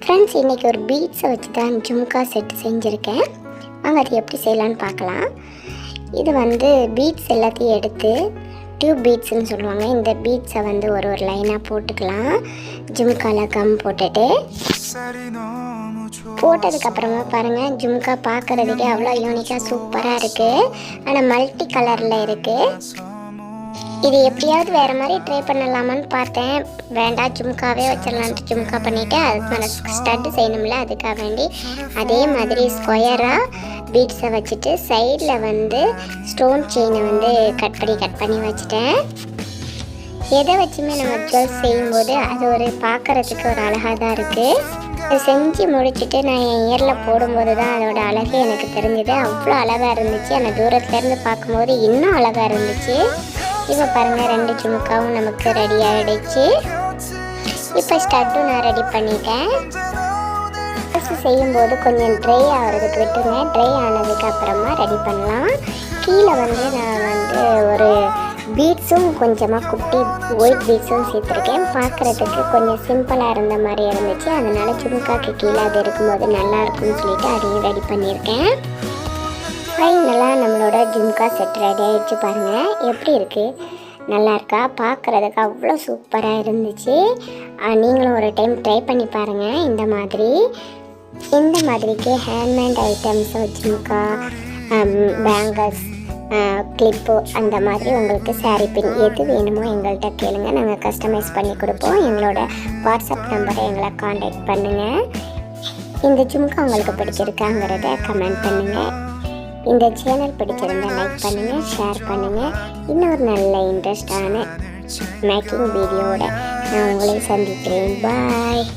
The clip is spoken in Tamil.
ஃப்ரெண்ட்ஸ், இன்றைக்கி ஒரு பீட்ஸை வச்சு தான் ஜும்கா செட்டு செஞ்சுருக்கேன். வாங்க அது எப்படி செய்யலான்னு பார்க்கலாம். இது பீட்ஸ் எல்லாத்தையும் எடுத்து டியூப் பீட்ஸ்ன்னு சொல்லுவாங்க. இந்த பீட்ஸை ஒரு லைனாக போட்டுக்கலாம். ஜும்காவில் கம் போட்டதுக்கப்புறமா பாருங்கள், ஜும்கா பார்க்குறதுக்கே அவ்வளோ யூனிக்காக சூப்பராக இருக்குது. ஆனால் மல்டி கலரில் இருக்குது. இது எப்படியாவது வேறு மாதிரி ட்ரை பண்ணலாமான்னு பார்த்தேன். வேண்டாம், ஜும்காவே வச்சிடலான்ட்டு ஜும்கா பண்ணிவிட்டு அதுக்கு மேலே ஸ்டட்டு செய்யணும்ல, அதுக்காக வேண்டி அதே மாதிரி ஸ்கொயராக பீட்ஸை வச்சுட்டு சைடில் ஸ்டோன் செயினை கட் பண்ணி வச்சுட்டேன். எதை வச்சுமே நம்ம ஜுவல்ஸ் செய்யும்போது அது பார்க்குறதுக்கு ஒரு அழகாக தான் இருக்குது. இதை செஞ்சு முடிச்சுட்டு நான் என் இயரில் போடும்போது தான் அதோட அழகு எனக்கு தெரிஞ்சுது. அவ்வளோ அழகாக இருந்துச்சு. ஆனால் தூரத்துலேருந்து பார்க்கும்போது இன்னும் அழகாக இருந்துச்சு. இப்போ பாருங்கள், 2 ஜும்காவும் நமக்கு ரெடி ஆகிடுச்சு. இப்போ ஸ்டட்டும் நான் ரெடி பண்ணிட்டேன். ஃபஸ்ட்டு செய்யும்போது கொஞ்சம் ட்ரை ஆகிறதுக்கு விட்டுருங்க. ட்ரை ஆனதுக்கு அப்புறமா ரெடி பண்ணலாம். கீழே நான் ஒரு பீட்ஸும் கொஞ்சமாக குட்டி ஒயிட் பீட்ஸும் சேர்த்துருக்கேன். பார்க்குறதுக்கு கொஞ்சம் சிம்பிளாக இருந்த மாதிரி இருந்துச்சு. அதனால் ஜும்காக்கு கீழே அது இருக்கும்போது நல்லாயிருக்கும்னு சொல்லிட்டு அதையும் ரெடி பண்ணியிருக்கேன். ஃபைனலாக நம்மளோட ஜும்கா செட் ரெடி ஆகிடுச்சு. பாருங்கள் எப்படி இருக்குது, நல்லா இருக்கா? பார்க்குறதுக்கு அவ்வளோ சூப்பராக இருந்துச்சு. நீங்களும் ஒரு டைம் ட்ரை பண்ணி பாருங்கள். இந்த மாதிரிக்கு handmade items, jhumka, bangles, clip, அந்த மாதிரி உங்களுக்கு சாரீ பின் எது வேணுமோ எங்கள்கிட்ட கேளுங்க. நாங்கள் கஸ்டமைஸ் பண்ணி கொடுப்போம். எங்களோட வாட்ஸ்அப் நம்பரை எங்களை காண்டாக்ட் பண்ணுங்கள். இந்த ஜும்கா உங்களுக்கு பிடிச்சிருக்காங்கிறத கமெண்ட் பண்ணுங்கள். இந்த சேனல் பிடிச்சிருந்தால் லைக் பண்ணுங்கள், ஷேர் பண்ணுங்கள். இன்னொரு நல்ல இன்ட்ரெஸ்டான மேக்கிங் வீடியோவோட நான் உங்களை சந்திக்கிறேன். பாய்.